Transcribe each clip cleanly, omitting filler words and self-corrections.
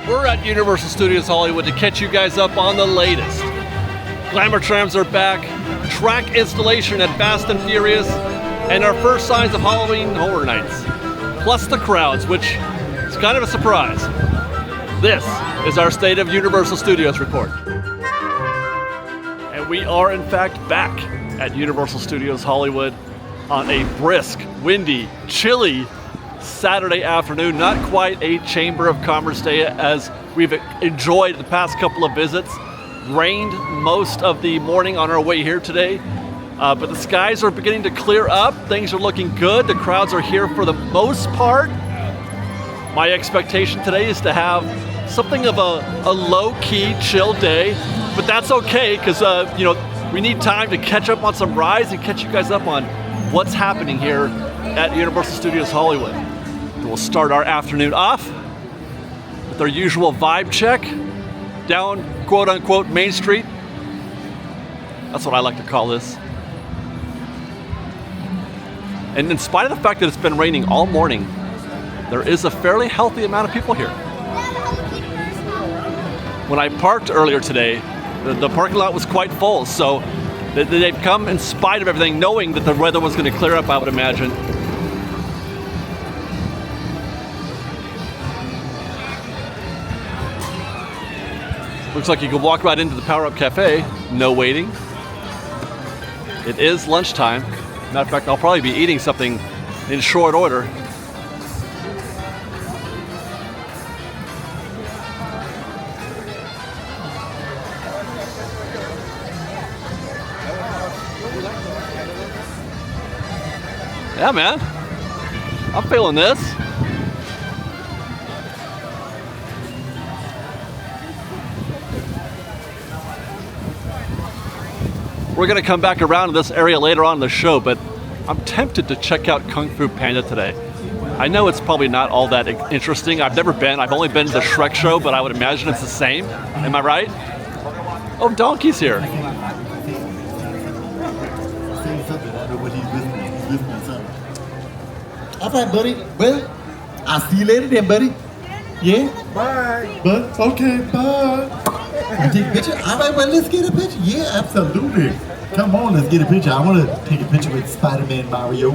We're at Universal Studios Hollywood to catch you guys up on the latest. Glamor Trams are back, track installation at Fast and Furious, and our first signs of Halloween Horror Nights. Plus the crowds, which is kind of a surprise. This is our State of Universal Studios report. And we are in fact back at Universal Studios Hollywood on a brisk, windy, chilly Saturday afternoon. Not quite a Chamber of Commerce day as we've enjoyed the past couple of visits. Rained most of the morning on our way here today, but the skies are beginning to clear up. Things are looking good. The crowds are here for the most part. My expectation today is to have something of a low-key, chill day, but that's okay because we need time to catch up on some rides and catch you guys up on what's happening here at Universal Studios Hollywood. We'll start our afternoon off with our usual vibe check down quote-unquote Main Street. That's what I like to call this. And in spite of the fact that it's been raining all morning, there is a fairly healthy amount of people here. When I parked earlier today, the parking lot was quite full, so they've come in spite of everything, knowing that the weather was going to clear up, I would imagine. Looks like you can walk right into the Power Up Cafe, no waiting. It is lunchtime. Matter of fact, I'll probably be eating something in short order. Yeah, man, I'm feeling this. We're going to come back around to this area later on in the show, but I'm tempted to check out Kung Fu Panda today. I know it's probably not all that interesting. I've never been. I've only been to the Shrek show, but I would imagine it's the same. Am I right? Oh, Donkey's here. All right, buddy. Well, I'll see you later then, buddy. Yeah? Bye. But, okay, bye. You take a picture? All right, well, let's get a picture. Yeah, absolutely. Come on, let's get a picture. I want to take a picture with Spider-Man Mario.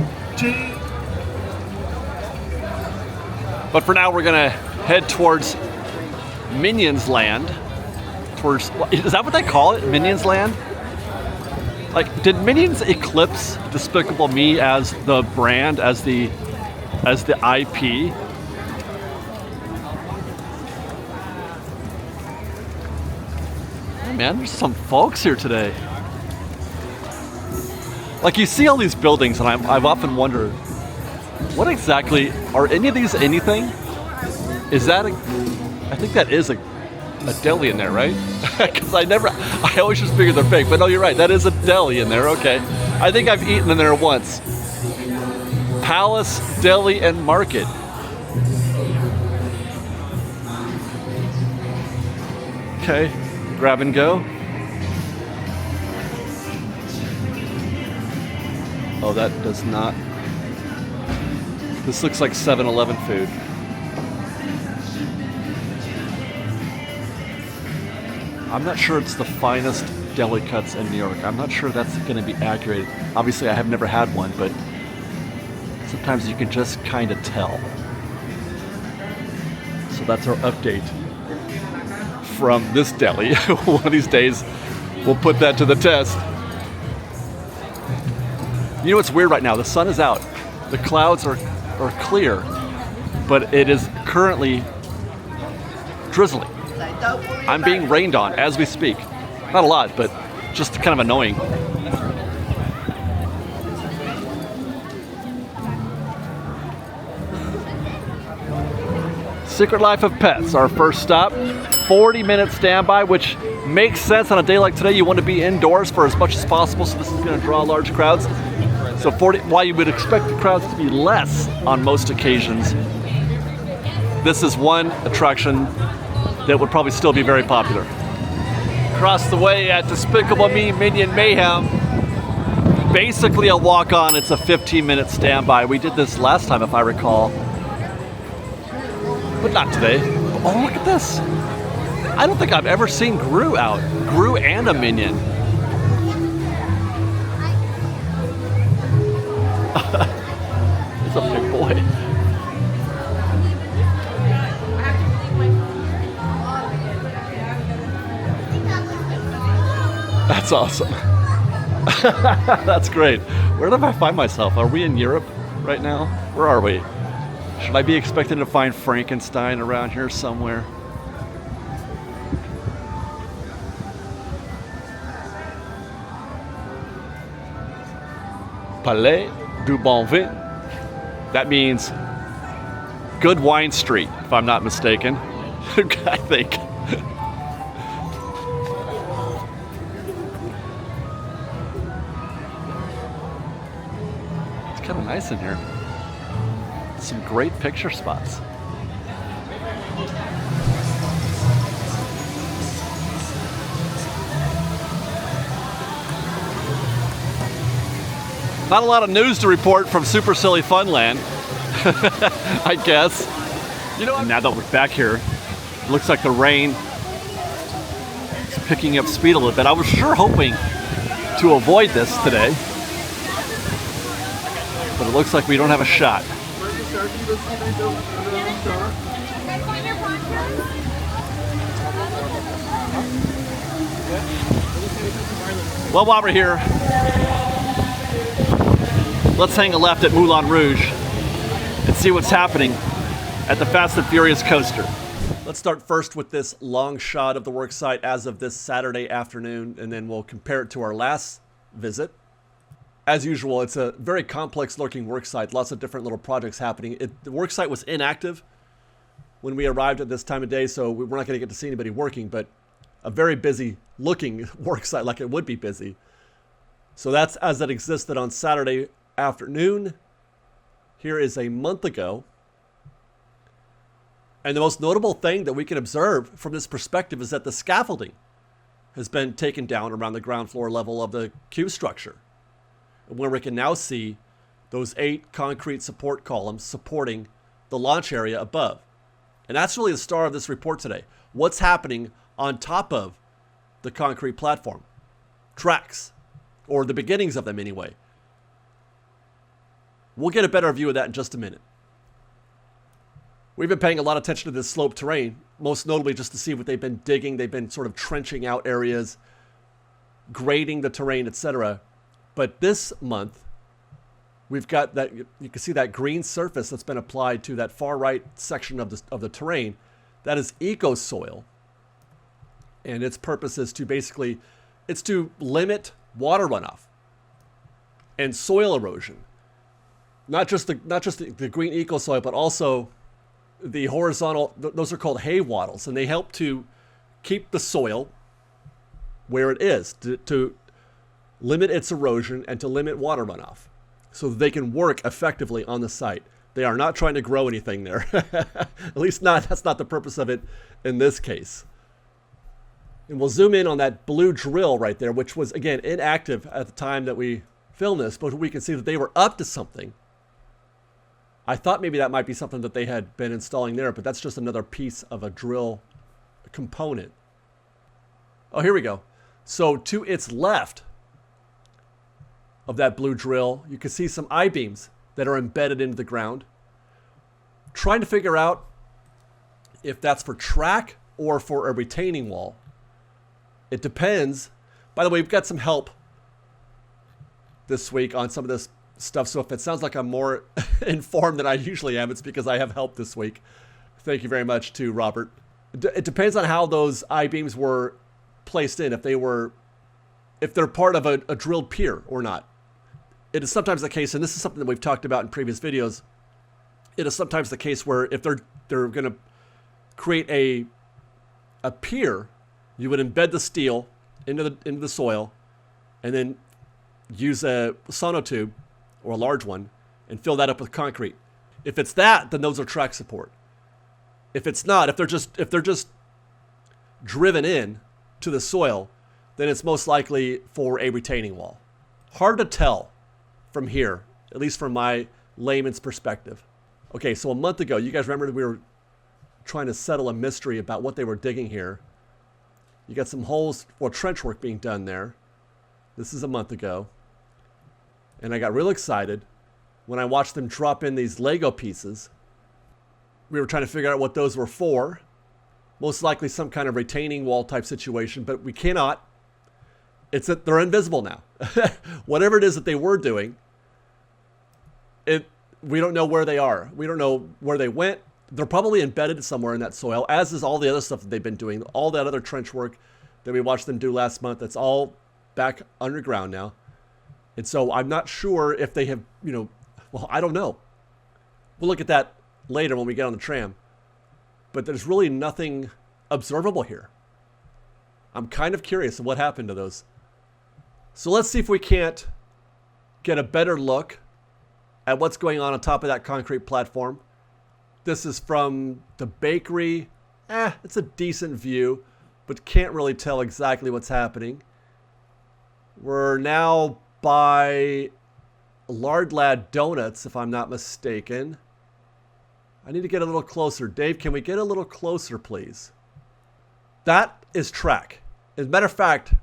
But for now, we're going to head towards Minions Land. Is that what they call it? Minions Land? Like, did Minions eclipse Despicable Me as the brand, as the IP? Man, there's some folks here today. Like, you see all these buildings, and I've often wondered, what exactly are any of these anything? Is that I think that is a deli in there, right? Because I always just figured they're fake, but no, you're right, that is a deli in there. Okay, I think I've eaten in there once. Palace Deli and Market. Okay. Grab and go. Oh, that does not. This looks like 7-Eleven food. I'm not sure it's the finest deli cuts in New York. I'm not sure that's going to be accurate. Obviously, I have never had one, but sometimes you can just kind of tell. So that's our update from this deli. One of these days, we'll put that to the test. You know what's weird right now? The sun is out. The clouds are clear, but it is currently drizzling. I'm being rained on as we speak. Not a lot, but just kind of annoying. Secret Life of Pets, our first stop. 40-minute standby, which makes sense on a day like today. You want to be indoors for as much as possible, so this is going to draw large crowds. So while you would expect the crowds to be less on most occasions, this is one attraction that would probably still be very popular. Across the way at Despicable Me Minion Mayhem, basically a walk-on. It's a 15-minute standby. We did this last time, if I recall, but not today. Oh, look at this. I don't think I've ever seen Gru out. Gru and a minion. He's a big boy. That's awesome. That's great. Where did I find myself? Are we in Europe right now? Where are we? Should I be expecting to find Frankenstein around here somewhere? Palais du Bon Vin. That means Good Wine Street, if I'm not mistaken. I think. It's kind of nice in here. Some great picture spots. Not a lot of news to report from Super Silly Funland, I guess. You know, now that we're back here, it looks like the rain is picking up speed a little bit. I was sure hoping to avoid this today, but it looks like we don't have a shot. Well, while we're here, let's hang a left at Moulin Rouge and see what's happening at the Fast and Furious coaster. Let's start first with this long shot of the worksite as of this Saturday afternoon, and then we'll compare it to our last visit. As usual, it's a very complex looking worksite, lots of different little projects happening. The worksite was inactive when we arrived at this time of day, so we're not going to get to see anybody working, but a very busy looking worksite, like it would be busy. So that's as it existed on Saturday afternoon. Here is a month ago. And the most notable thing that we can observe from this perspective is that the scaffolding has been taken down around the ground floor level of the cube structure, where we can now see those 8 concrete support columns supporting the launch area above. And that's really the star of this report today. What's happening on top of the concrete platform? Tracks, or the beginnings of them anyway. We'll get a better view of that in just a minute. We've been paying a lot of attention to this slope terrain, most notably just to see what they've been digging. They've been sort of trenching out areas, grading the terrain, etc. But this month, we've got that, you can see that green surface that's been applied to that far right section of the terrain. That is eco soil. And its purpose is to basically, it's to limit water runoff and soil erosion. Not just the green eco soil, but also the horizontal, those are called hay wattles, and they help to keep the soil where it is, to limit its erosion and to limit water runoff so that they can work effectively on the site. They are not trying to grow anything there. At least that's not the purpose of it in this case. And we'll zoom in on that blue drill right there, which was, again, inactive at the time that we filmed this, but we can see that they were up to something. I thought maybe that might be something that they had been installing there, but that's just another piece of a drill component. Oh, here we go. So to its left of that blue drill, you can see some I-beams that are embedded into the ground. Trying to figure out if that's for track or for a retaining wall. It depends. By the way, we've got some help this week on some of this stuff, so if it sounds like I'm more informed than I usually am, it's because I have help this week. Thank you very much to Robert. It depends on how those I-beams were placed in, if they're part of a drilled pier or not. It is sometimes the case, and this is something that we've talked about in previous videos, it is sometimes the case where if they're going to create a pier, you would embed the steel into the soil and then use a sonotube or a large one and fill that up with concrete. If it's that, then those are track support. If it's not, if they're just driven in to the soil, then it's most likely for a retaining wall. Hard to tell from here, at least from my layman's perspective. Okay, so a month ago, you guys remember we were trying to settle a mystery about what they were digging here. You got some holes or trench work being done there. This is a month ago. And I got real excited when I watched them drop in these Lego pieces. We were trying to figure out what those were for. Most likely some kind of retaining wall type situation, but we cannot. It's that they're invisible now. Whatever it is that they were doing, we don't know where they are. We don't know where they went. They're probably embedded somewhere in that soil, as is all the other stuff that they've been doing. All that other trench work that we watched them do last month, that's all back underground now. And so I'm not sure if they have, well, I don't know. We'll look at that later when we get on the tram. But there's really nothing observable here. I'm kind of curious of what happened to those. So let's see if we can't get a better look at what's going on top of that concrete platform. This is from the bakery. It's a decent view, but can't really tell exactly what's happening. We're now by Lard Lad Donuts, if I'm not mistaken. I need to get a little closer. Dave, can we get a little closer, please? That is track. As a matter of fact,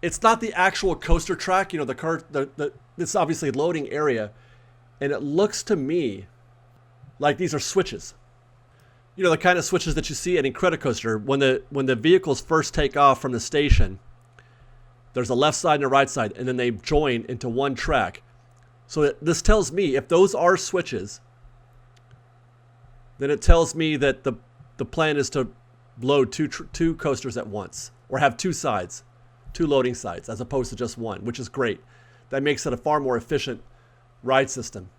it's not the actual coaster track. It's obviously a loading area. And it looks to me like these are switches. The kind of switches that you see at Incredicoaster. When the vehicles first take off from the station, there's a left side and a right side, and then they join into one track. So this tells me, if those are switches, then it tells me that the plan is to load two coasters at once, or have two sides, two loading sides, as opposed to just one, which is great. That makes it a far more efficient ride system.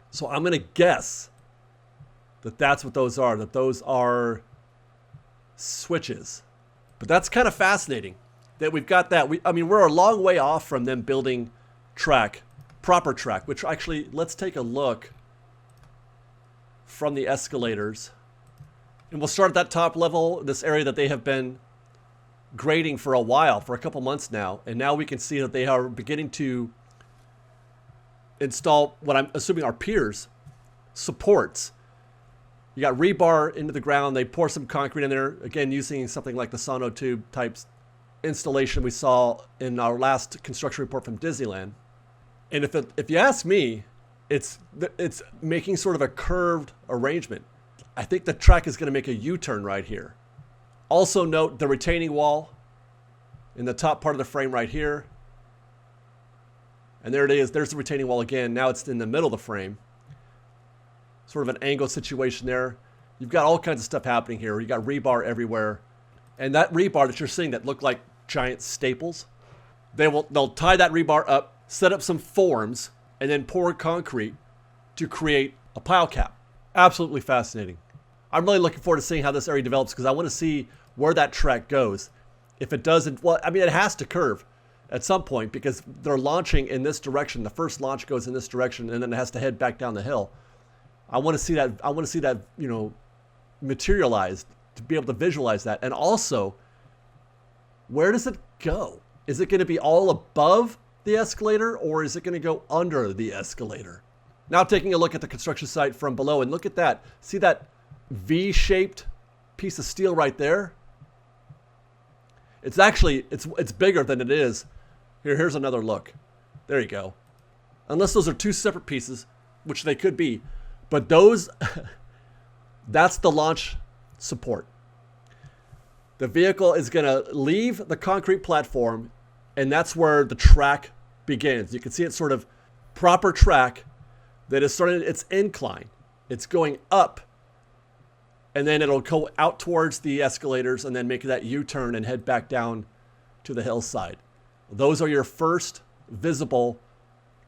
So I'm going to guess that that's what those are, that those are switches. But that's kind of fascinating that we've got that. We're a long way off from them building proper track, which actually, let's take a look from the escalators. And we'll start at that top level, this area that they have been grading for a while, for a couple months now. And now we can see that they are beginning to install what I'm assuming are piers, supports. You got rebar into the ground. They pour some concrete in there, again, using something like the sonotube type installation we saw in our last construction report from Disneyland. And if you ask me, it's making sort of a curved arrangement. I think the track is going to make a U-turn right here. Also note the retaining wall in the top part of the frame right here. And there it is. There's the retaining wall again. Now it's in the middle of the frame. Sort of an angle situation there. You've got all kinds of stuff happening here. You got rebar everywhere. And that rebar that you're seeing that look like giant staples, they'll tie that rebar up, set up some forms, and then pour concrete to create a pile cap. Absolutely fascinating. I'm really looking forward to seeing how this area develops, because I want to see where that track goes. If it doesn't, it has to curve at some point, because they're launching in this direction. The first launch goes in this direction, and then it has to head back down the hill. I want to see that, materialized, to be able to visualize that. And also, where does it go? Is it going to be all above the escalator, or is it going to go under the escalator? Now taking a look at the construction site from below, and look at that. See that V-shaped piece of steel right there? It's actually, it's bigger than it is. Here's another look. There you go. Unless those are two separate pieces, which they could be. But those, that's the launch support. The vehicle is going to leave the concrete platform, and that's where the track begins. You can see it's sort of proper track that is starting its incline. It's going up, and then it'll go out towards the escalators and then make that U-turn and head back down to the hillside. Those are your first visible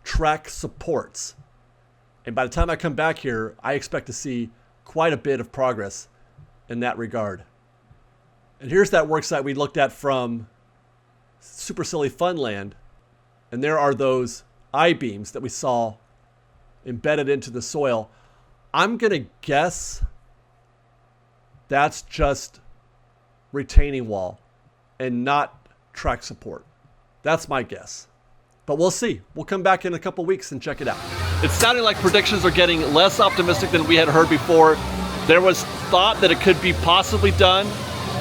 track supports. And by the time I come back here, I expect to see quite a bit of progress in that regard. And here's that work site we looked at from Super Silly Funland. And there are those I-beams that we saw embedded into the soil. I'm going to guess that's just retaining wall and not track support. That's my guess. But we'll see. We'll come back in a couple weeks and check it out. It's sounding like predictions are getting less optimistic than we had heard before. There was thought that it could be possibly done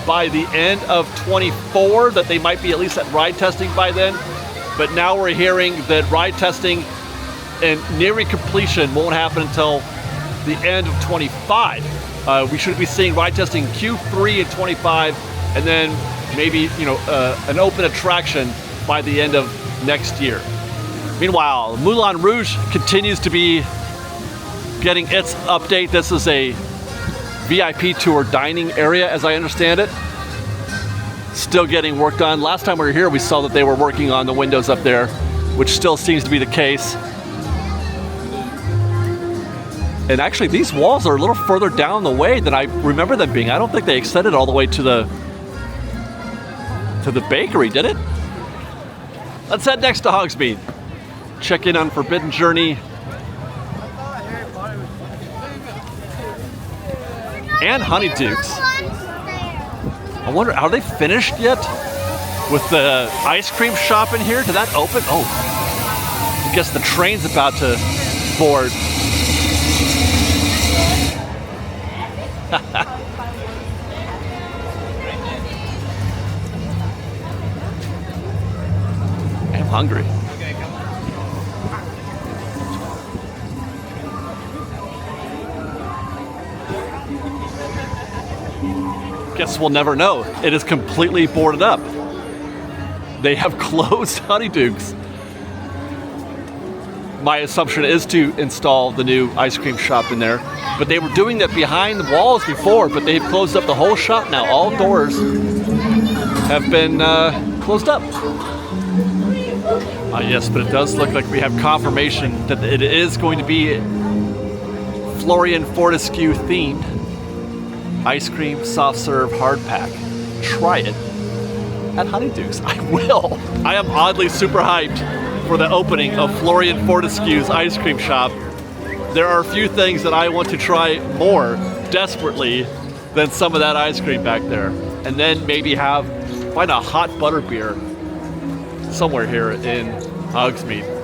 by the end of 24, that they might be at least at ride testing by then. But now we're hearing that ride testing and nearing completion won't happen until the end of 25. We should be seeing ride testing Q3 in 25, and then maybe an open attraction by the end of next year. Meanwhile, Moulin Rouge continues to be getting its update. This is a VIP tour dining area, as I understand it. Still getting work done. Last time we were here, we saw that they were working on the windows up there, which still seems to be the case. And actually, these walls are a little further down the way than I remember them being. I don't think they extended all the way to the bakery, did it? Let's head next to Hogsmeade. Check in on Forbidden Journey. And Honeydukes. I wonder, are they finished yet? With the ice cream shop in here? Did that open? Oh, I guess the train's about to board. I'm hungry. Guess we'll never know. It is completely boarded up. They have closed Honeydukes. My assumption is to install the new ice cream shop in there. But they were doing that behind the walls before, but they've closed up the whole shop now. All doors have been closed up. Yes, but it does look like we have confirmation that it is going to be Florian Fortescue themed. Ice cream, soft serve, hard pack. Try it at Honeydukes. I will. I am oddly super hyped for the opening of Florian Fortescue's ice cream shop. There are a few things that I want to try more desperately than some of that ice cream back there. And then maybe find a hot butter beer somewhere here in Hogsmeade.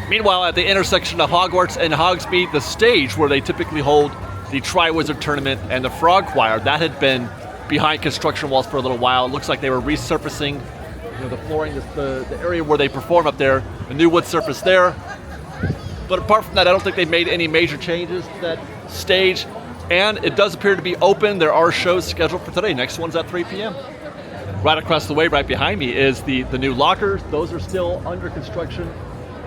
Meanwhile, at the intersection of Hogwarts and Hogsmeade, the stage where they typically hold the Triwizard Tournament and the Frog Choir, that had been behind construction walls for a little while. It looks like they were resurfacing the flooring, the area where they perform up there, a new wood surface there. But apart from that, I don't think they've made any major changes to that stage. And it does appear to be open. There are shows scheduled for today. Next one's at 3 p.m. Right across the way, right behind me, is the new lockers. Those are still under construction.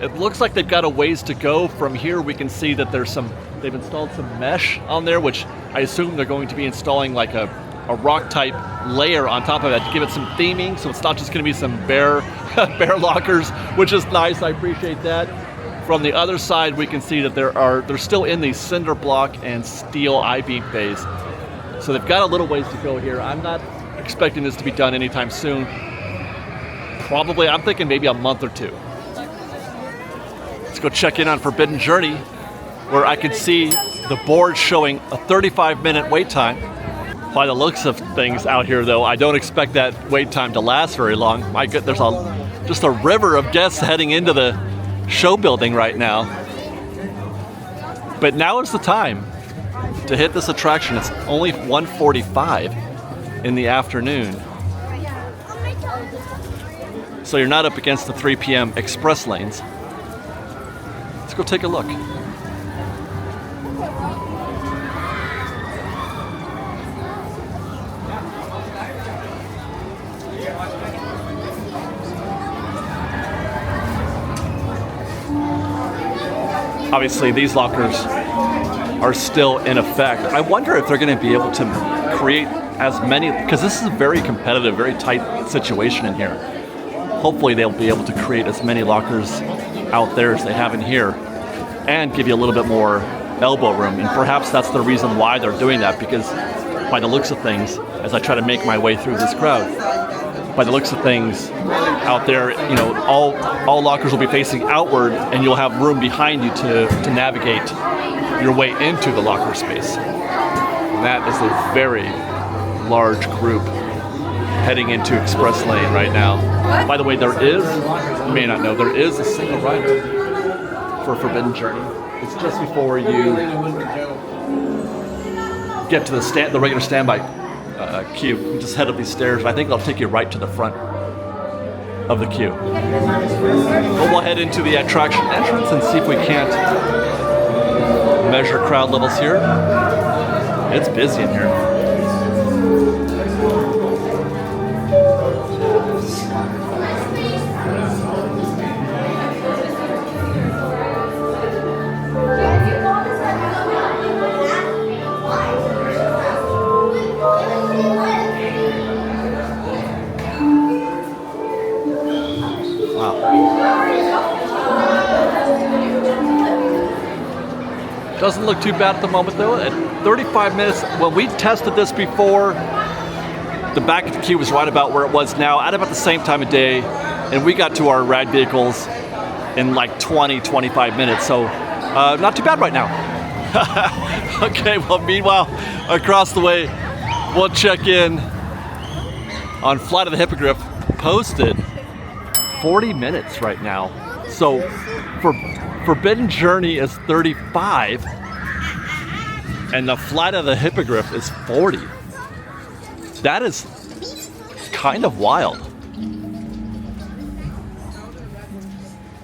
It looks like they've got a ways to go. From here, we can see that they've installed some mesh on there, which I assume they're going to be installing like a rock type layer on top of it to give it some theming, so it's not just going to be some bare lockers, which is nice. I appreciate that. From the other side, we can see that they're still in the cinder block and steel I-beam phase. So they've got a little ways to go here. I'm not expecting this to be done anytime soon. Probably, I'm thinking maybe a month or two. Let's go check in on Forbidden Journey, where I could see the board showing a 35-minute wait time. By the looks of things out here, though, I don't expect that wait time to last very long. My goodness, there's just a river of guests heading into the show building right now. But now is the time to hit this attraction. It's only 1:45 in the afternoon. So you're not up against the 3 p.m. express lanes. Let's go take a look. Obviously, these lockers are still in effect. I wonder if they're going to be able to create as many, because this is a very competitive, very tight situation in here. Hopefully they'll be able to create as many lockers out there as they have in here and give you a little bit more elbow room. And perhaps that's the reason why they're doing that, because by the looks of things, as I try to make my way through this crowd. By the looks of things, out there, you know, all lockers will be facing outward, and you'll have room behind you to navigate your way into the locker space. And that is a very large group heading into Express Lane right now. By the way, there is, you may not know, there is a single rider for Forbidden Journey. It's just before you get to the regular standby queue. You just head up these stairs. I think they'll take you right to the front of the queue. We'll head into the attraction entrance and see if we can't measure crowd levels here. It's busy in here. Doesn't look too bad at the moment though. At 35 minutes, when we tested this before, the back of the queue was right about where it was now, at about the same time of day, and we got to our ride vehicles in like 20-25 minutes, so not too bad right now. Okay, well meanwhile, across the way, we'll check in on Flight of the Hippogriff, posted 40 minutes right now. So for Forbidden Journey is 35, and the Flight of the Hippogriff is 40. That is kind of wild.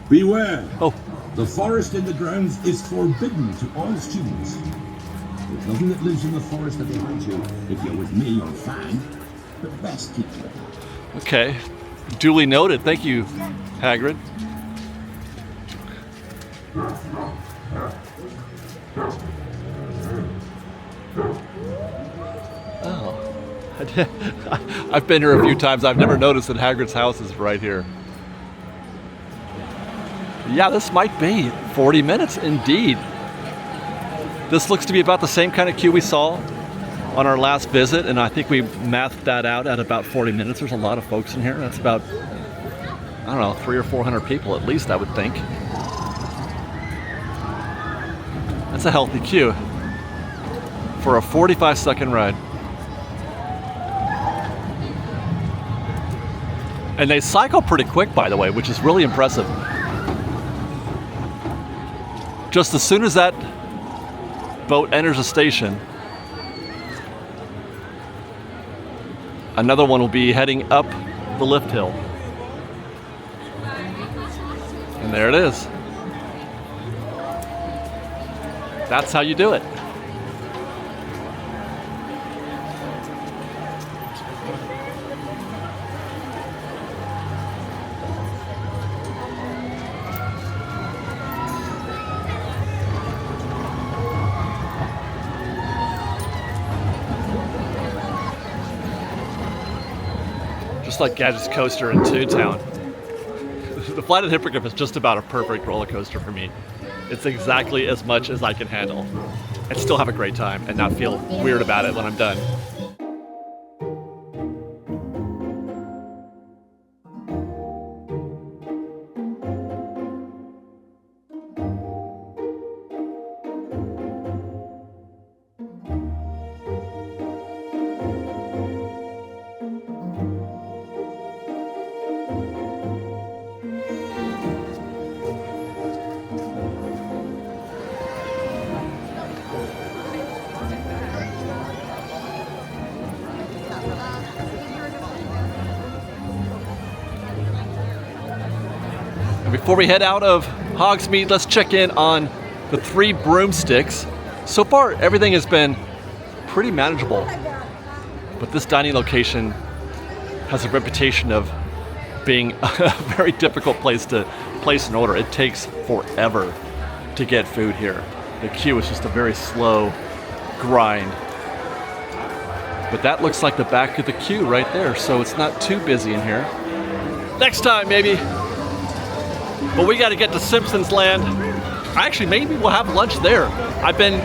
Beware! Oh. The forest in the grounds is forbidden to all students. There's nothing that lives in the forest that will hurt you if you're with me or Fang, but best keep it. Okay, duly noted. Thank you, Hagrid. Oh, I've been here a few times. I've never noticed that Hagrid's house is right here. Yeah, this might be 40 minutes indeed. This looks to be about the same kind of queue we saw on our last visit, and I think we mathed that out at about 40 minutes. There's a lot of folks in here. That's about, I don't know, 300 or 400 people at least, I would think. That's a healthy queue for a 45-second ride. And they cycle pretty quick, by the way, which is really impressive. Just as soon as that boat enters the station, another one will be heading up the lift hill. And there it is. That's how you do it. Just like Gadget's coaster in Toontown. The Flight of the Hippogriff is just about a perfect roller coaster for me. It's exactly as much as I can handle and still have a great time and not feel weird about it when I'm done. Before we head out of Hogsmeade, let's check in on the 3 broomsticks. So far, everything has been pretty manageable, but this dining location has a reputation of being a very difficult place to place an order. It takes forever to get food here. The queue is just a very slow grind. But that looks like the back of the queue right there, so it's not too busy in here. Next time, maybe. But we got to get to Simpsons Land. Actually, maybe we'll have lunch there. I've been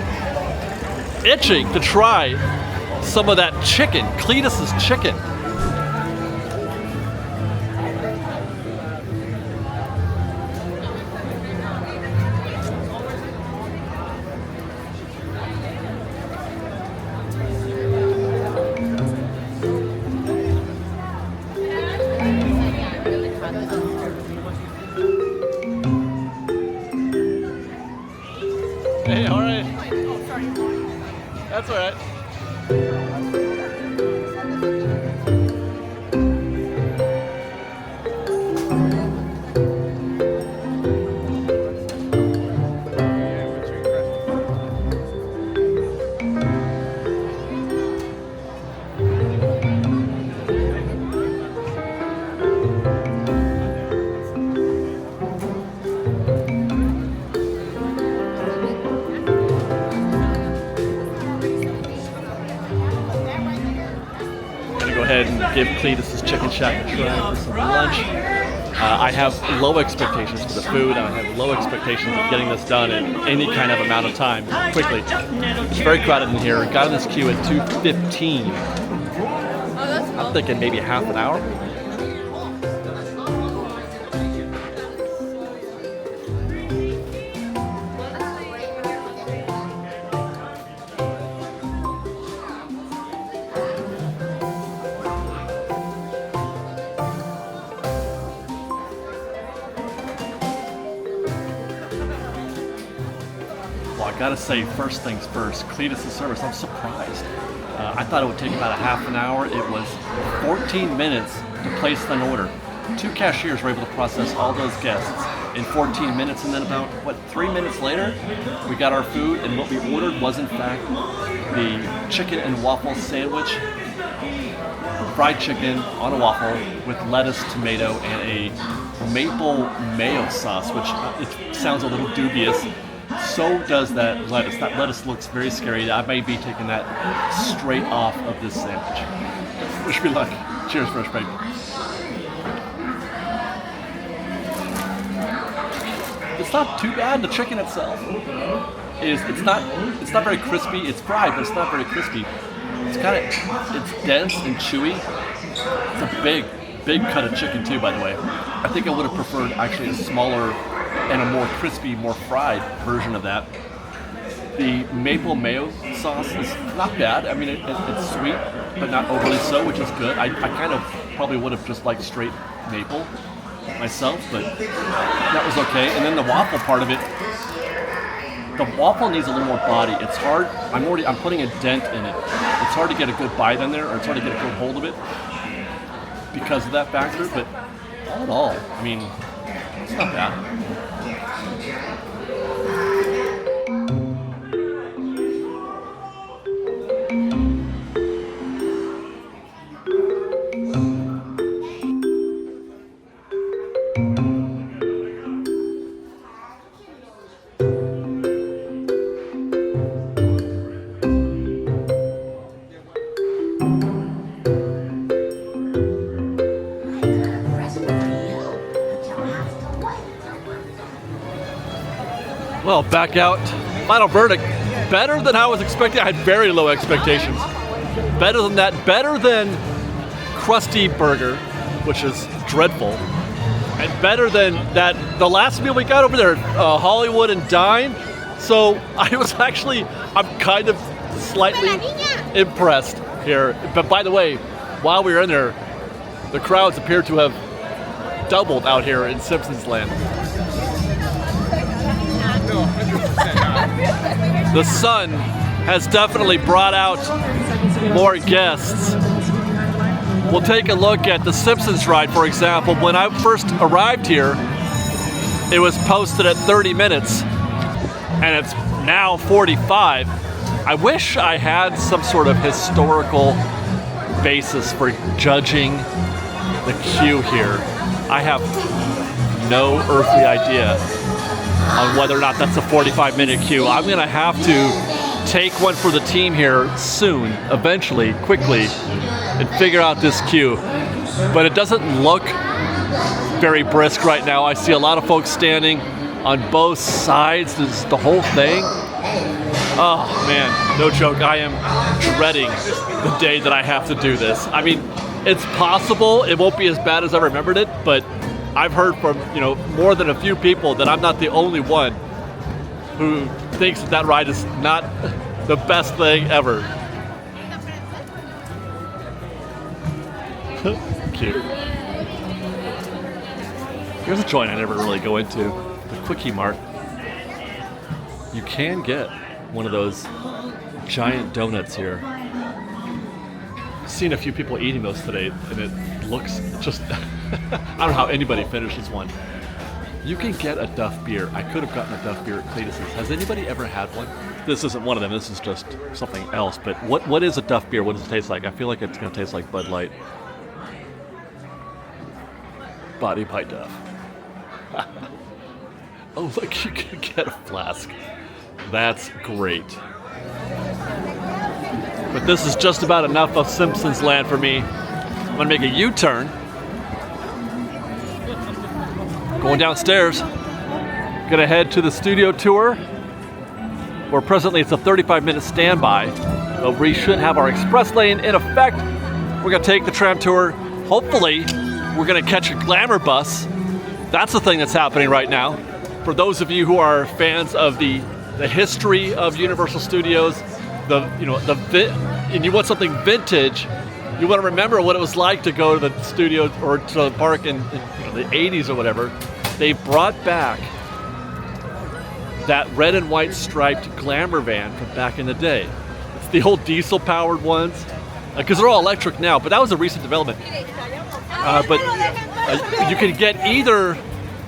itching to try some of that chicken, Cletus's chicken. Hey, all right. That's all right. And give Cletus's Chicken Shack a try for some lunch. I have low expectations for the food, and I have low expectations of getting this done in any kind of amount of time quickly. It's very crowded in here. Got in this queue at 2:15. I'm thinking maybe half an hour. I gotta say, first things first, Cletus' service, I'm surprised. I thought it would take about a half an hour. It was 14 minutes to place an order. 2 cashiers were able to process all those guests in 14 minutes, and then about, 3 minutes later, we got our food, and what we ordered was in fact the chicken and waffle sandwich, fried chicken on a waffle with lettuce, tomato, and a maple mayo sauce, which it sounds a little dubious. So does that lettuce. That lettuce looks very scary. I may be taking that straight off of this sandwich. Wish me luck. Cheers, Fresh Baby. It's not too bad. The chicken itself it's not very crispy. It's fried, but it's not very crispy. It's dense and chewy. It's a big cut of chicken too, by the way. I think I would have preferred actually a smaller and a more crispy, more fried version of that. The maple mayo sauce is not bad. I mean, it's sweet, but not overly so, which is good. I kind of probably would have just liked straight maple myself, but that was okay. And then the waffle part of it, the waffle needs a little more body. It's hard. I'm putting a dent in it. It's hard to get a good bite in there, or it's hard to get a good hold of it because of that factor. But all in all, I mean, it's not bad. Well, back out. Final verdict. Better than I was expecting. I had very low expectations. Better than that. Better than Krusty Burger, which is dreadful. And better than the last meal we got over there, Hollywood and Dime. So I'm kind of slightly impressed here. But by the way, while we were in there, the crowds appear to have doubled out here in Simpsons Land. The sun has definitely brought out more guests. We'll take a look at the Simpsons ride, for example. When I first arrived here, it was posted at 30 minutes, and it's now 45. I wish I had some sort of historical basis for judging the queue here. I have no earthly idea on whether or not that's a 45-minute queue. I'm gonna have to take one for the team here soon, eventually, quickly, and figure out this queue. But it doesn't look very brisk right now. I see a lot of folks standing on both sides. This is the whole thing. Oh man, no joke. I am dreading the day that I have to do this. I mean, it's possible it won't be as bad as I remembered it, but I've heard from, more than a few people that I'm not the only one who thinks that ride is not the best thing ever. Cute. Here's a joint I never really go into, the Quickie Mart. You can get one of those giant donuts here. I've seen a few people eating those today, and it looks just, I don't know how anybody finishes one. You can get a Duff beer. I could have gotten a Duff beer at Cletus's. Has anybody ever had one? This isn't one of them, this is just something else, but what is a Duff beer? What does it taste like? I feel like it's gonna taste like Bud Light. Body by Duff. Oh look, you can get a flask. That's great. But this is just about enough of Simpsons land for me. I'm gonna make a U-turn. Going downstairs. Gonna head to the studio tour, where presently it's a 35-minute standby, but we should have our express lane in effect. We're gonna take the tram tour. Hopefully, we're gonna catch a glamour bus. That's the thing that's happening right now. For those of you who are fans of the history of Universal Studios, and you want something vintage, you want to remember what it was like to go to the studio or to the park in the 80s or whatever. They brought back that red and white striped glamour van from back in the day. It's the old diesel-powered ones, because they're all electric now, but that was a recent development. You can get either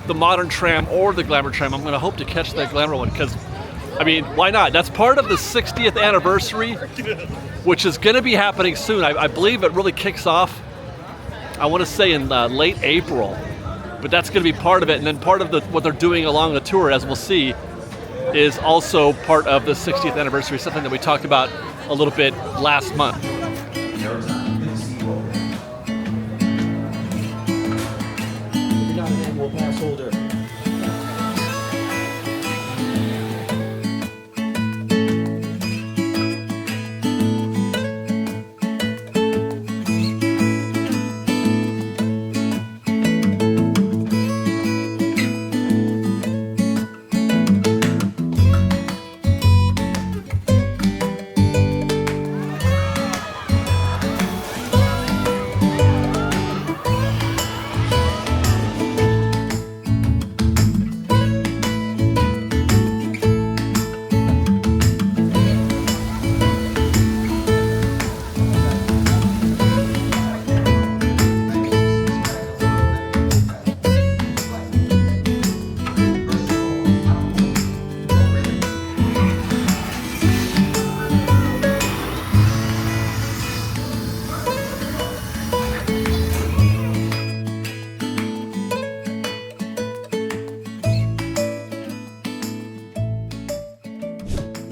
the modern tram or the glamour tram. I'm going to hope to catch that glamour one, because I mean, why not? That's part of the 60th anniversary, which is going to be happening soon. I believe it really kicks off, I want to say in late April, but that's going to be part of it. And then part of what they're doing along the tour, as we'll see, is also part of the 60th anniversary, something that we talked about a little bit last month.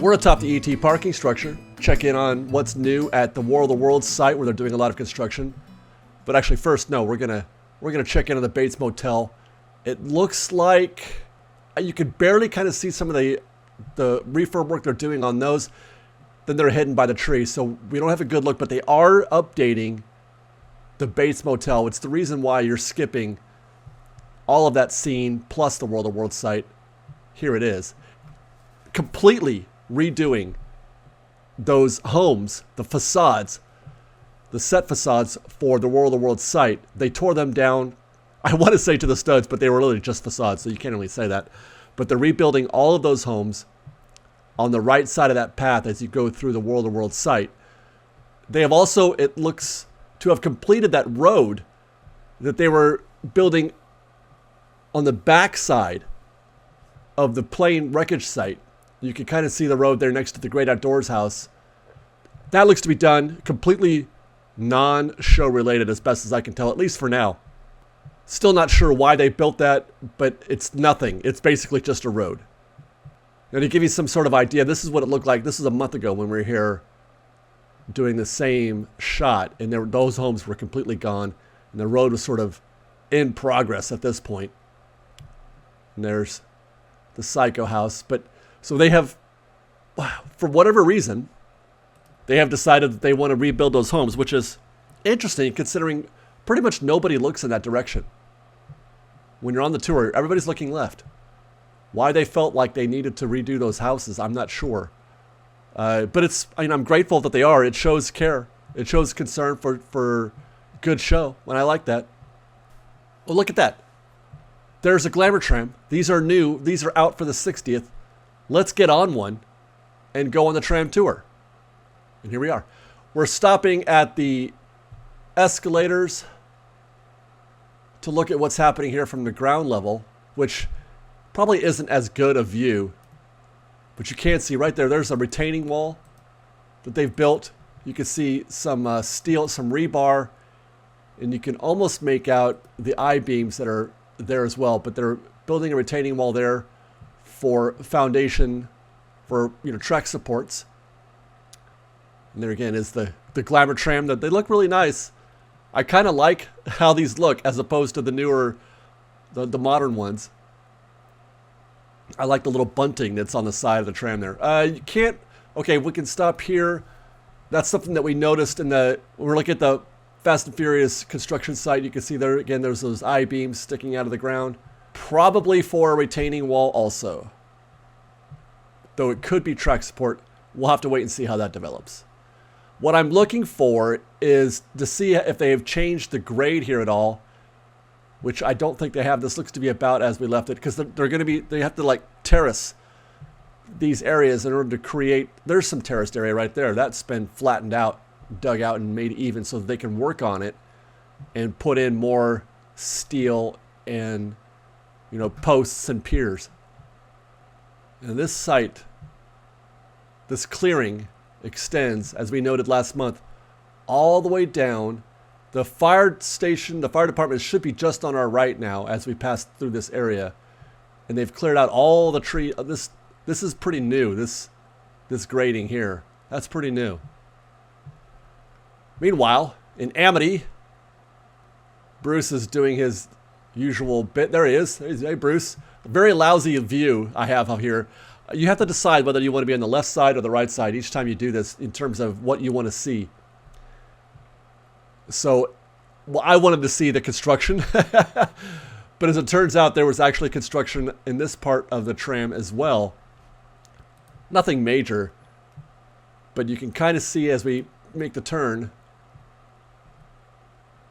We're atop the ET parking structure. Check in on what's new at the War of the Worlds site, where they're doing a lot of construction. But actually, first, no, we're gonna check in on the Bates Motel. It looks like you could barely kind of see some of the refurb work they're doing on those. Then they're hidden by the tree, so we don't have a good look. But they are updating the Bates Motel. It's the reason why you're skipping all of that scene plus the World of Worlds site. Here it is, completely redoing those homes, the facades, the set facades for the World of Worlds site. They tore them down, I want to say to the studs, but they were really just facades, so you can't really say that. But they're rebuilding all of those homes on the right side of that path as you go through the World of Worlds site. They have also, it looks to have completed that road that they were building on the back side of the plane wreckage site. You can kind of see the road there next to the Great Outdoors house. That looks to be done completely non-show related, as best as I can tell, at least for now. Still not sure why they built that, but it's nothing. It's basically just a road. Now, to give you some sort of idea, this is what it looked like. This is a month ago when we were here doing the same shot, and those homes were completely gone, and the road was sort of in progress at this point. And there's the Psycho house. But so they have for whatever reason, they have decided that they want to rebuild those homes, which is interesting considering pretty much nobody looks in that direction. When you're on the tour, everybody's looking left. Why they felt like they needed to redo those houses, I'm not sure. But I'm grateful that they are. It shows care. It shows concern for good show, and I like that. Well, look at that. There's a Glamour Tram. These are new. These are out for the 60th. Let's get on one and go on the tram tour. And here we are. We're stopping at the escalators to look at what's happening here from the ground level, which probably isn't as good a view. But you can see right there, there's a retaining wall that they've built. You can see some steel, some rebar, and you can almost make out the I-beams that are there as well. But they're building a retaining wall there for foundation, for track supports. And there again is the Glamour Tram. That they look really nice. I kind of like how these look as opposed to the newer, the modern ones. I like the little bunting that's on the side of the tram there. You can't. Okay, we can stop here. That's something that we noticed when we're looking at the Fast and Furious construction site. You can see there again. There's those I-beams sticking out of the ground, probably for a retaining wall also. Though it could be track support. We'll have to wait and see how that develops. What I'm looking for is to see if they have changed the grade here at all, which I don't think they have. This looks to be about as we left it, because they have to like terrace these areas in order to create. There's some terraced area right there that's been flattened out, dug out, and made even so that they can work on it and put in more steel and posts and piers. And this site, this clearing, extends, as we noted last month, all the way down. The fire station, the fire department should be just on our right now as we pass through this area. And they've cleared out all the tree. This is pretty new, this grading here. That's pretty new. Meanwhile, in Amity, Bruce is doing his usual bit. There he is. Hey, Bruce. A very lousy view I have up here. You have to decide whether you want to be on the left side or the right side each time you do this in terms of what you want to see. So, I wanted to see the construction, but as it turns out, there was actually construction in this part of the tram as well. Nothing major, but you can kind of see as we make the turn,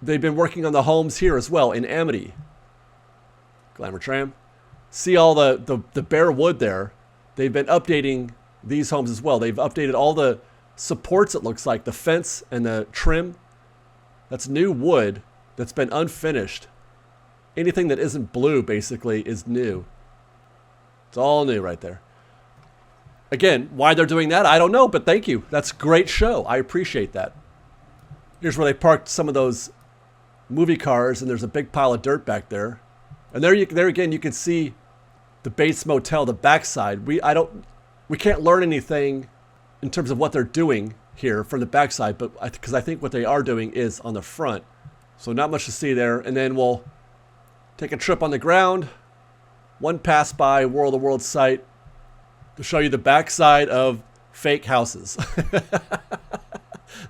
they've been working on the homes here as well in Amity. Glamour Tram. See all the bare wood there. They've been updating these homes as well. They've updated all the supports, it looks like, the fence and the trim. That's new wood that's been unfinished. Anything that isn't blue, basically, is new. It's all new right there. Again, why they're doing that, I don't know, but thank you. That's a great show. I appreciate that. Here's where they parked some of those movie cars, and there's a big pile of dirt back there. And there again, you can see the Bates Motel, the backside. We can't learn anything in terms of what they're doing here from the backside, but because I think what they are doing is on the front. So not much to see there. And then we'll take a trip on the ground. One pass by World of Worlds site to show you the backside of fake houses.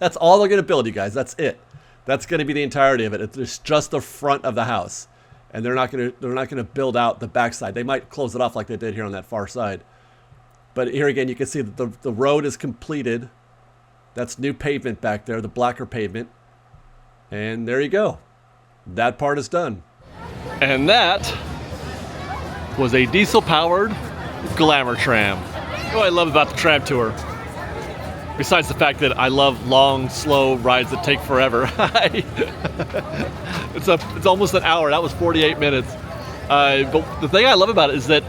That's all they're going to build, you guys. That's it. That's going to be the entirety of it. It's just the front of the house. And they're not going to build out the backside. They might close it off like they did here on that far side. But here again, you can see that the road is completed. That's new pavement back there, the blacker pavement. And there you go. That part is done. And that was a diesel-powered Glamour Tram. What I love about the tram tour, besides the fact that I love long, slow rides that take forever. It's almost an hour. That was 48 minutes. But the thing I love about it is that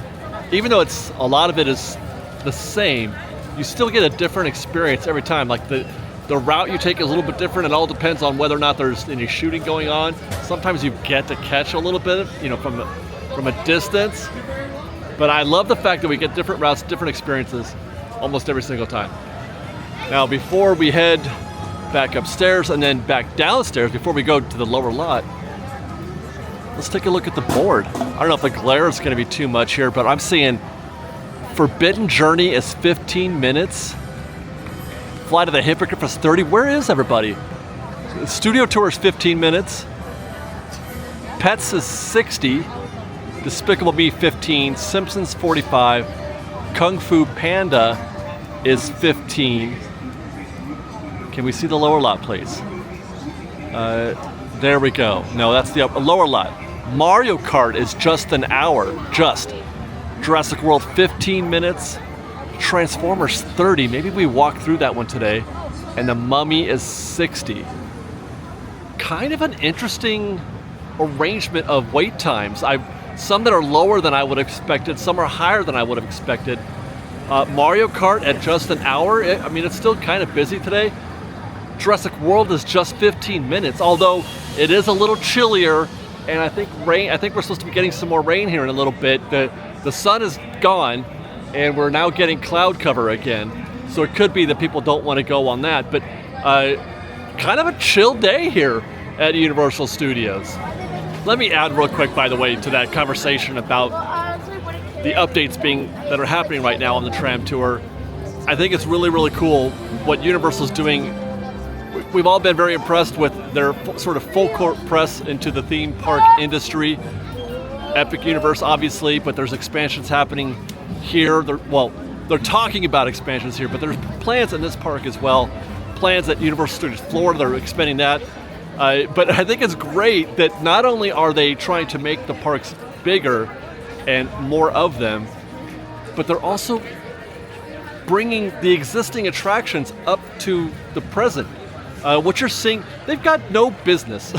even though a lot of it is the same, you still get a different experience every time. Like the route you take is a little bit different. It all depends on whether or not there's any shooting going on. Sometimes you get to catch a little bit, from a distance. But I love the fact that we get different routes, different experiences almost every single time. Now, before we head back upstairs and then back downstairs, before we go to the lower lot, let's take a look at the board. I don't know if the glare is going to be too much here, but I'm seeing Forbidden Journey is 15 minutes. Flight of the Hippogriff is 30. Where is everybody? Studio Tour is 15 minutes. Pets is 60. Despicable Me 15. Simpsons 45. Kung Fu Panda is 15. Can we see the lower lot, please? There we go. No, that's the lower lot. Mario Kart is just an hour. Just. Jurassic World 15 minutes. Transformers 30. Maybe we walk through that one today. And The Mummy is 60. Kind of an interesting arrangement of wait times. Some that are lower than I would have expected. Some are higher than I would have expected. Mario Kart at just an hour. I mean, it's still kind of busy today. Jurassic World is just 15 minutes, although it is a little chillier, and I think we're supposed to be getting some more rain here in a little bit. The sun is gone, and we're now getting cloud cover again. So it could be that people don't want to go on that, but kind of a chill day here at Universal Studios. Let me add real quick, by the way, to that conversation about the updates that are happening right now on the tram tour. I think it's really, really cool what Universal's doing. We've all been very impressed with their sort of full court press into the theme park industry. Epic Universe, obviously, but there's expansions happening here. They're talking about expansions here, but there's plans in this park as well. Plans at Universal Studios Florida, they're expanding that. But I think it's great that not only are they trying to make the parks bigger and more of them, but they're also bringing the existing attractions up to the present. What you're seeing, they've got no business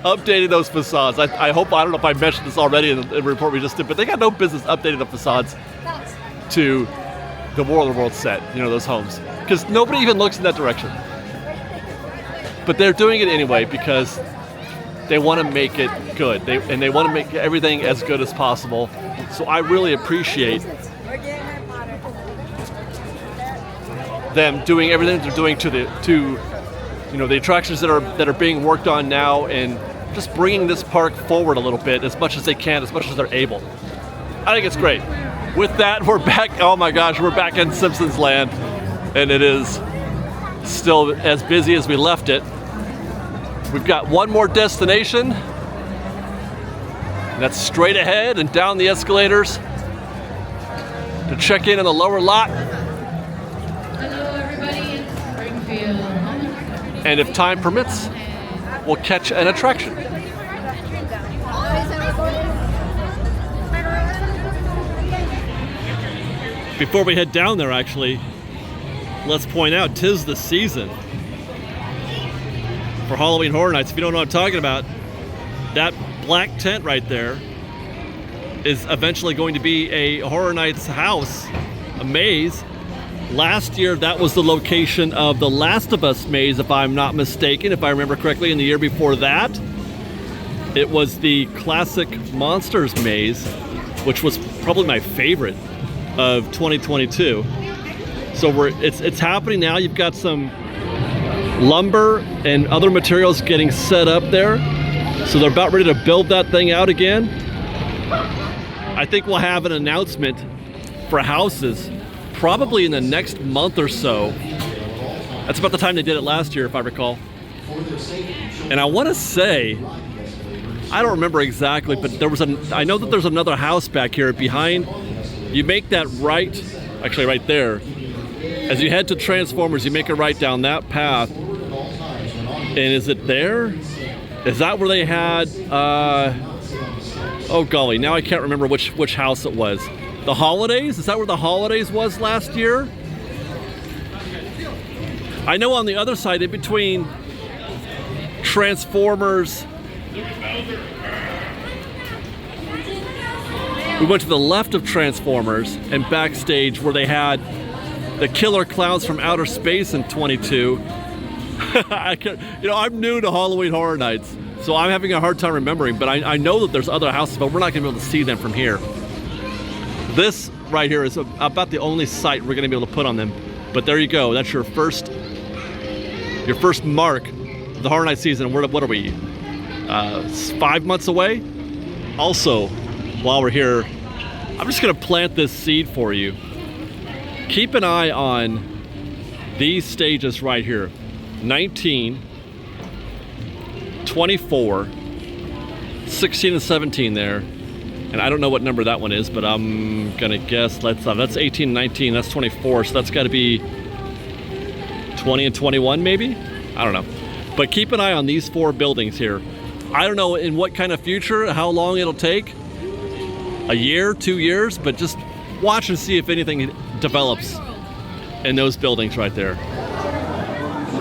updating those facades. I don't know if I mentioned this already in the report we just did, but they got no business updating the facades to the War of the Worlds set, those homes. Because nobody even looks in that direction. But they're doing it anyway because they want to make it good. They want to make everything as good as possible. So I really appreciate them doing everything they're doing to the attractions that are being worked on now, and just bringing this park forward a little bit as much as they can, as much as they're able. I think it's great. With that, we're back. Oh my gosh, we're back in Simpsons Land, and it is still as busy as we left it. We've got one more destination. That's straight ahead and down the escalators to check in the lower lot. And if time permits, we'll catch an attraction. Before we head down there, actually, let's point out, 'tis the season for Halloween Horror Nights. If you don't know what I'm talking about, that black tent right there is eventually going to be a Horror Nights house, a maze. Last year, that was the location of the Last of Us maze, if I'm not mistaken, if I remember correctly. And the year before that, it was the classic Monsters maze, which was probably my favorite of 2022. So it's happening now. You've got some lumber and other materials getting set up there. So they're about ready to build that thing out again. I think we'll have an announcement for houses probably in the next month or so. That's about the time they did it last year, if I recall. And I want to say, I don't remember exactly, but I know that there's another house back here behind. You make that right, actually right there. As you head to Transformers, you make a right down that path. And is it there? Is that where they had, oh golly, now I can't remember which house it was. The Holidays? Is that where the Holidays was last year? I know on the other side, in between Transformers, we went to the left of Transformers and backstage where they had the Killer Clowns from Outer Space in 22. I'm new to Halloween Horror Nights, so I'm having a hard time remembering, but I know that there's other houses, but we're not going to be able to see them from here. This right here is about the only site we're going to be able to put on them. But there you go. That's your first mark of the Horror Night season. What are we? 5 months away? Also, while we're here, I'm just gonna plant this seed for you. Keep an eye on these stages right here. 19, 24, 16 and 17 there. And I don't know what number that one is, but I'm gonna guess that's 18, 19, that's 24, so that's gotta be 20 and 21 maybe? I don't know. But keep an eye on these 4 buildings here. I don't know in what kind of future, how long it'll take. A year, 2 years, but just watch and see if anything develops in those buildings right there.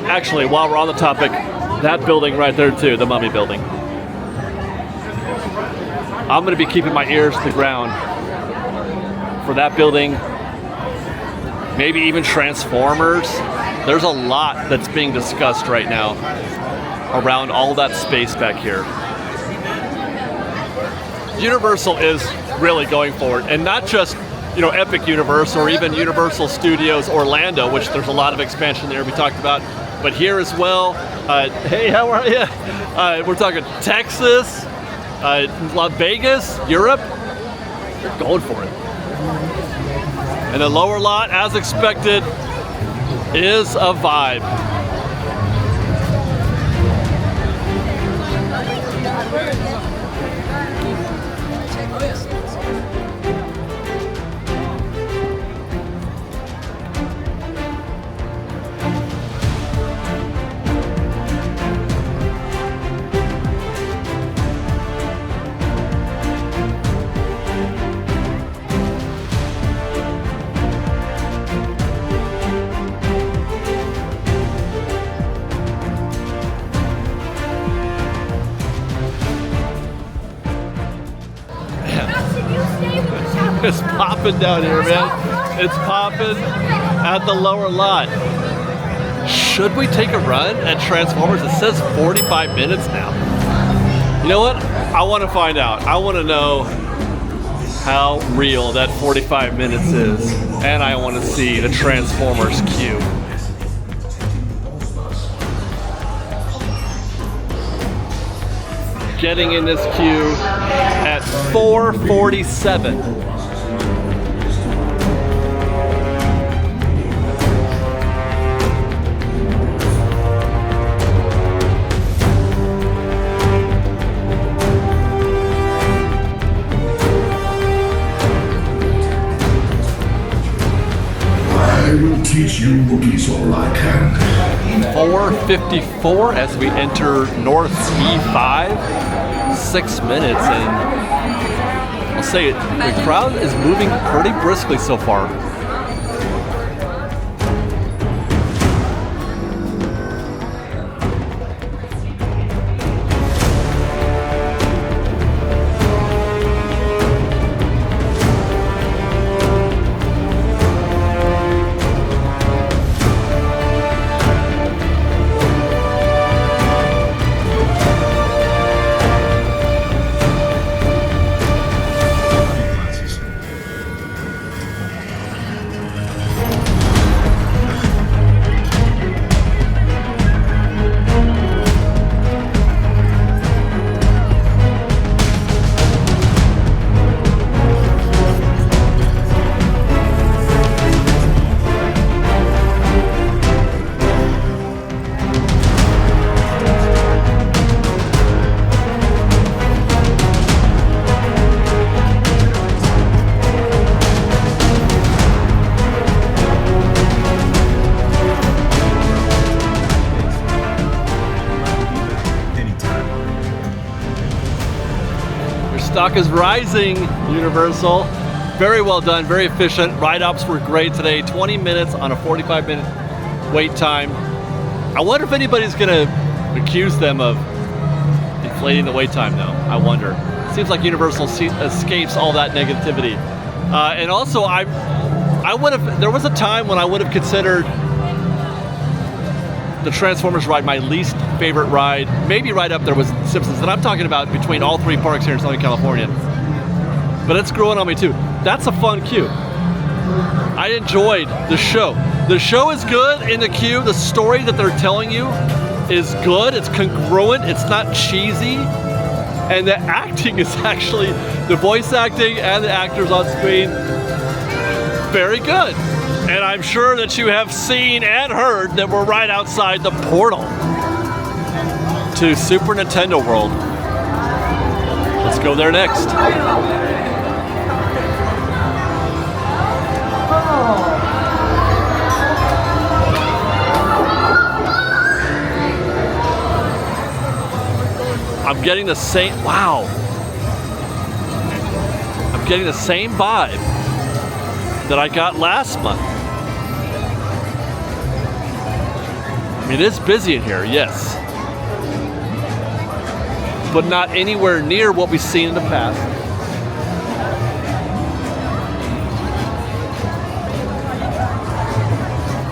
Actually, while we're on the topic, that building right there too, the Mummy building. I'm gonna be keeping my ears to the ground for that building, maybe even Transformers. There's a lot that's being discussed right now around all that space back here. Universal is really going forward, and not just, you know, Epic Universe or even Universal Studios Orlando, which there's a lot of expansion there we talked about, but here as well. Hey, how are you? We're talking Texas, Las Vegas, Europe. They're going for it. And the lower lot, as expected, is a vibe. It's popping down here, man. It's popping at the lower lot. Should we take a run at Transformers? It says 45 minutes now. You know what? I want to find out. I want to know how real that 45 minutes is. And I want to see the Transformers queue. Getting in this queue at 4:47. I will teach you boogies all I can. 4:54 as we enter North E5. 6 minutes, and I'll say it, the crowd is moving pretty briskly so far. Stock is rising, Universal. Very well done, very efficient. Ride-ups were great today. 20 minutes on a 45-minute wait time. I wonder if anybody's gonna accuse them of inflating the wait time though. I wonder. Seems like Universal escapes all that negativity. And also, I would have, there was a time when I would have considered the Transformers ride my least favorite ride, maybe right up there with Simpsons, and I'm talking about between all 3 parks here in Southern California. But it's growing on me too. That's a fun queue. I enjoyed the show. The show is good in the queue. The story that they're telling you is good. It's congruent. It's not cheesy. And the acting is actually, the voice acting and the actors on screen, very good. And I'm sure that you have seen and heard that we're right outside the portal to Super Nintendo World. Let's go there next. I'm getting the same, wow. I'm getting the same vibe that I got last month. I mean, it is busy in here, yes. But not anywhere near what we've seen in the past.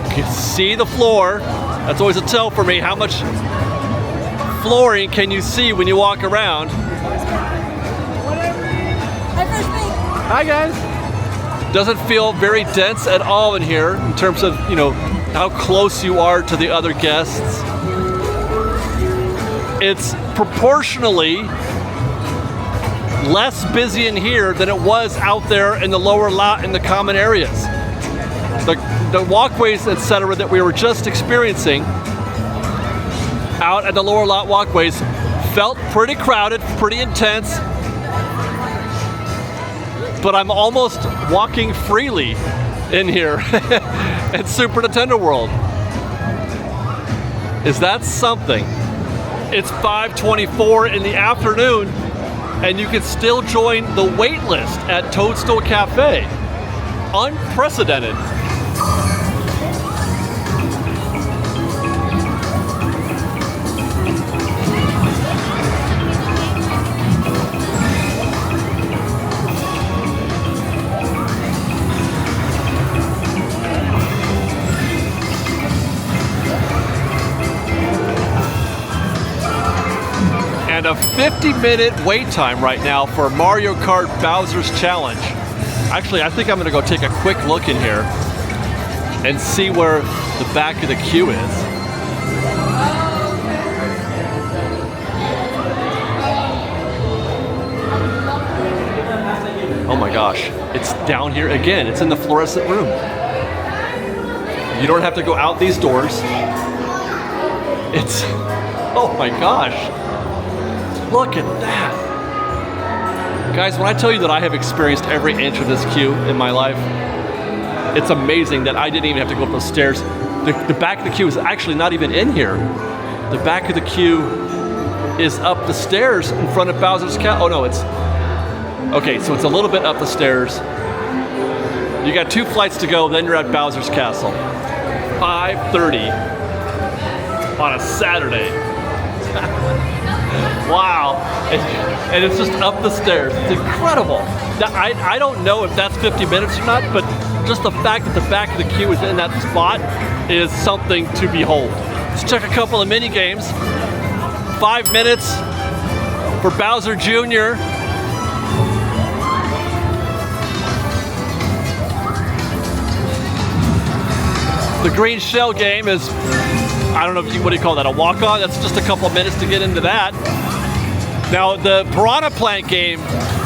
You can see the floor. That's always a tell for me. How much flooring can you see when you walk around? Hi guys. Doesn't feel very dense at all in here in terms of, you know, how close you are to the other guests. It's proportionally less busy in here than it was out there in the lower lot in the common areas. The walkways, etc., that we were just experiencing out at the lower lot walkways felt pretty crowded, pretty intense, but I'm almost walking freely in here at Super Nintendo World. Is that something? It's 5:24 in the afternoon and you can still join the wait list at Toadstool Cafe. Unprecedented. And a 50-minute wait time right now for Mario Kart Bowser's Challenge. Actually, I think I'm gonna go take a quick look in here and see where the back of the queue is. Oh my gosh, it's down here again. It's in the fluorescent room. You don't have to go out these doors. It's, oh my gosh. Look at that. Guys, when I tell you that I have experienced every inch of this queue in my life, it's amazing that I didn't even have to go up those stairs. The back of the queue is actually not even in here. The back of the queue is up the stairs in front of Bowser's Castle. Oh no, it's, okay, so it's a little bit up the stairs. You got 2 flights to go, then you're at Bowser's Castle. 5:30 on a Saturday. Wow, and it's just up the stairs. It's incredible. I don't know if that's 50 minutes or not, but just the fact that the back of the queue is in that spot is something to behold. Let's check a couple of mini games. 5 minutes for Bowser Jr. The green shell game is, I don't know if you, what do you call that, a walk-on? That's just a couple of minutes to get into that. Now, the Piranha Plant game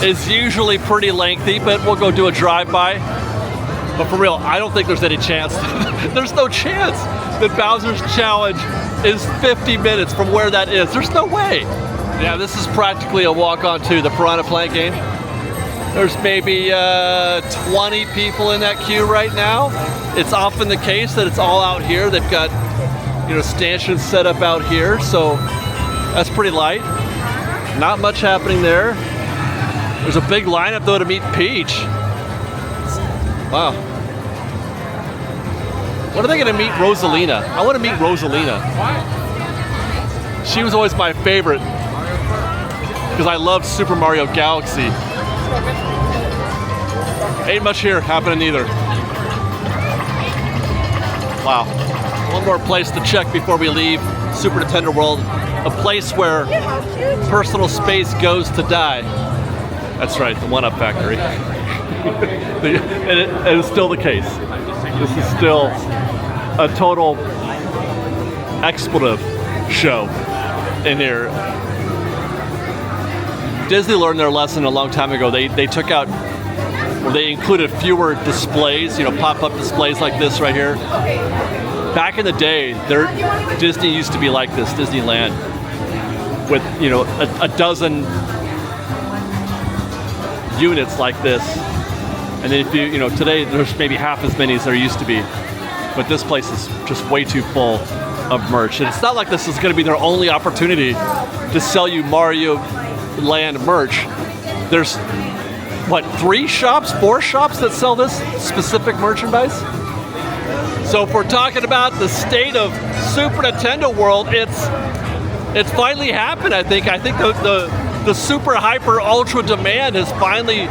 is usually pretty lengthy, but we'll go do a drive-by. But for real, I don't think there's any chance. There's no chance that Bowser's Challenge is 50 minutes from where that is. There's no way. Yeah, this is practically a walk-on too, the Piranha Plant game. There's maybe 20 people in that queue right now. It's often the case that it's all out here. They've got, you know, stanchions set up out here, so that's pretty light. Not much happening there. There's a big lineup though to meet Peach. Wow. When are they gonna meet Rosalina? I wanna meet Rosalina. She was always my favorite because I loved Super Mario Galaxy. Ain't much here happening either. Wow. One more place to check before we leave Super Nintendo World. A place where personal space goes to die. That's right, the One-Up Factory. It is still the case. This is still a total expletive show in here. Disney learned their lesson a long time ago. They took out, or they included fewer displays, you know, pop-up displays like this right here. Back in the day, Disney used to be like this, Disneyland, with, you know, a dozen units like this. And then if you know, today there's maybe half as many as there used to be. But this place is just way too full of merch. And it's not like this is going to be their only opportunity to sell you Mario Land merch. There's, what, 4 shops that sell this specific merchandise? So if we're talking about the state of Super Nintendo World, it's finally happened, I think. I think the super hyper ultra demand has finally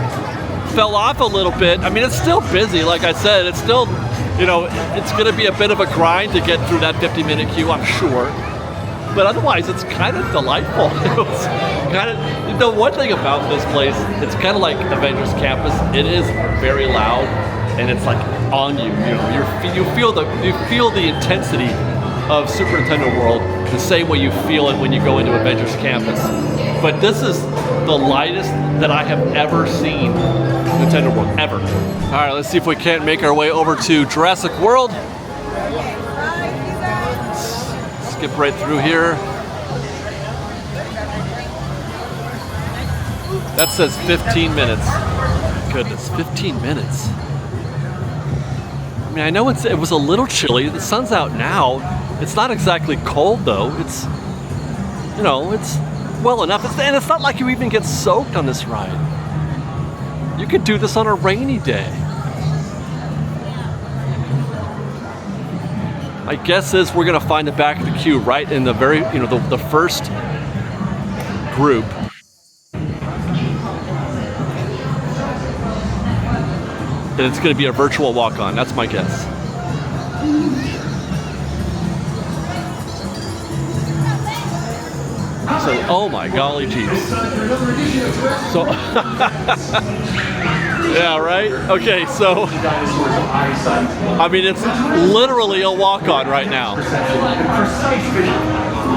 fell off a little bit. I mean, it's still busy, like I said. It's still, you know, it's going to be a bit of a grind to get through that 50-minute queue, I'm sure. But otherwise, it's kind of delightful. It's kind of, the one thing about this place, it's kind of like Avengers Campus. It is very loud, and it's like on you. You know, you feel the intensity of Super Nintendo World the same way you feel it when you go into Avengers Campus. But this is the lightest that I have ever seen Nintendo World, ever. All right, let's see if we can't make our way over to Jurassic World. Skip right through here. That says 15 minutes. Goodness, 15 minutes. I mean, I know it was a little chilly. The sun's out now. It's not exactly cold though. It's, you know, it's well enough. And it's not like you even get soaked on this ride. You could do this on a rainy day. My guess is we're gonna find the back of the queue right in the very, you know, the first group. And it's gonna be a virtual walk-on, that's my guess. So, oh my golly jeeps. So, yeah, right? Okay, so, I mean, it's literally a walk-on right now.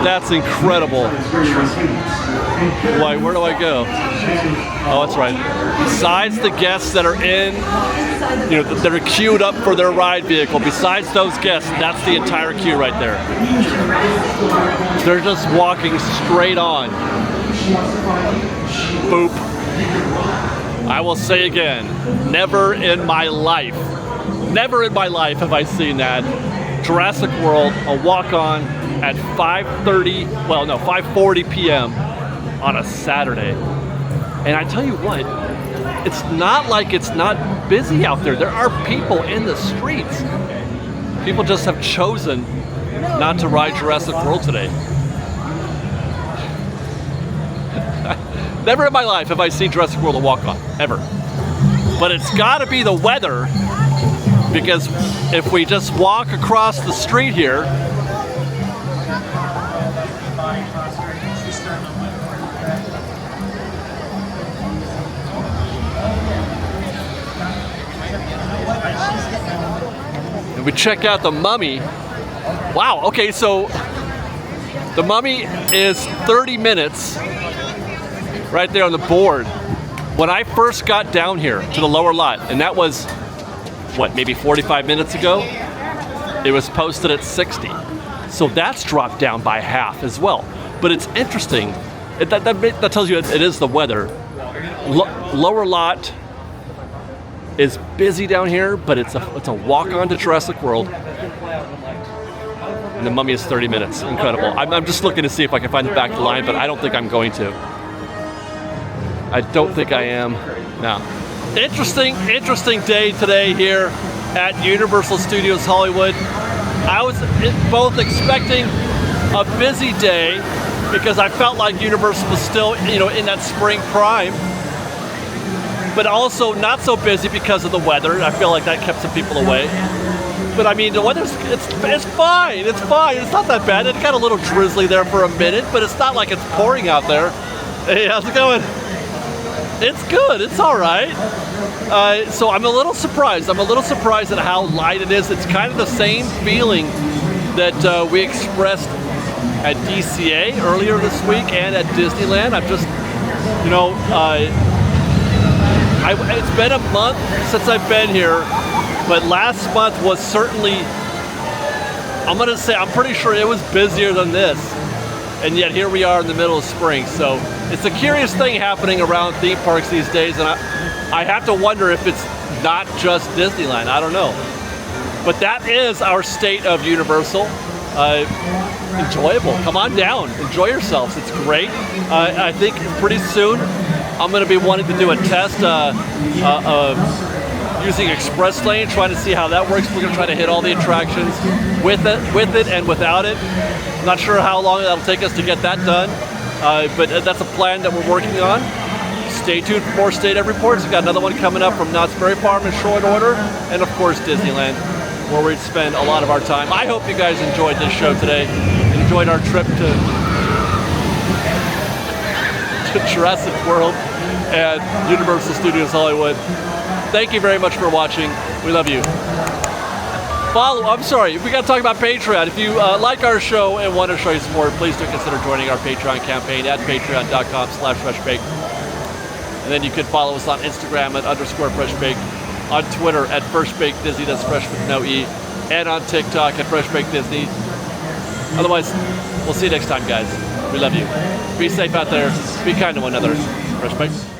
That's incredible. Why, where do I go? Oh, that's right. Besides the guests that are in, you know, that are queued up for their ride vehicle, besides those guests, that's the entire queue right there. They're just walking straight on. Boop. I will say again, never in my life have I seen that. Jurassic World, a walk-on at 5:40 p.m. on a Saturday. And I tell you what, it's not like it's not busy out there. There are people in the streets. People just have chosen not to ride Jurassic World today. Never in my life have I seen Jurassic World a walk-on, ever. But it's gotta be the weather, because if we just walk across the street here, and we check out the Mummy. Wow, okay, so the Mummy is 30 minutes right there on the board. When I first got down here to the lower lot, and that was, what, maybe 45 minutes ago, it was posted at 60. So that's dropped down by half as well. But it's interesting, that tells you it is the weather. Lower lot is busy down here, but it's a walk-on to Jurassic World. And the Mummy is 30 minutes, incredible. I'm just looking to see if I can find the back of the line, but I don't think I'm going to. I don't think I am. No. Interesting day today here at Universal Studios Hollywood. I was both expecting a busy day because I felt like Universal was still, you know, in that spring prime, but also not so busy because of the weather. I feel like that kept some people away. But I mean, the weather's, it's fine. It's fine. It's not that bad. It got a little drizzly there for a minute, but it's not like it's pouring out there. Hey, how's it going? It's good. It's all right. So I'm a little surprised. I'm a little surprised at how light it is. It's kind of the same feeling that we expressed at DCA earlier this week and at Disneyland. I'm just You know, it's been a month since I've been here, but last month was certainly, I'm gonna say, I'm pretty sure it was busier than this. And yet here we are in the middle of spring. So it's a curious thing happening around theme parks these days, and I have to wonder if it's not just Disneyland. I don't know. But that is our state of Universal. Enjoyable. Come on down. Enjoy yourselves. It's great. I think pretty soon I'm going to be wanting to do a test using Express Lane, trying to see how that works. We're going to try to hit all the attractions with it and without it. Not sure how long that'll take us to get that done, but that's a plan that we're working on. Stay tuned for more State Ed reports. We've got another one coming up from Knott's Berry Farm in short order, and of course Disneyland, where we spend a lot of our time. I hope you guys enjoyed this show today, enjoyed our trip to Jurassic World and Universal Studios Hollywood. Thank you very much for watching. We love you. I'm sorry, we got to talk about Patreon. If you like our show and want to show your support, please do consider joining our Patreon campaign at patreon.com/freshbake. And then you can follow us on Instagram at _freshbake, on Twitter at freshbakedisney, that's fresh with no E, and on TikTok at freshbakedisney. Otherwise, we'll see you next time, guys. We love you. Be safe out there. Be kind to one another. Fresh Bake.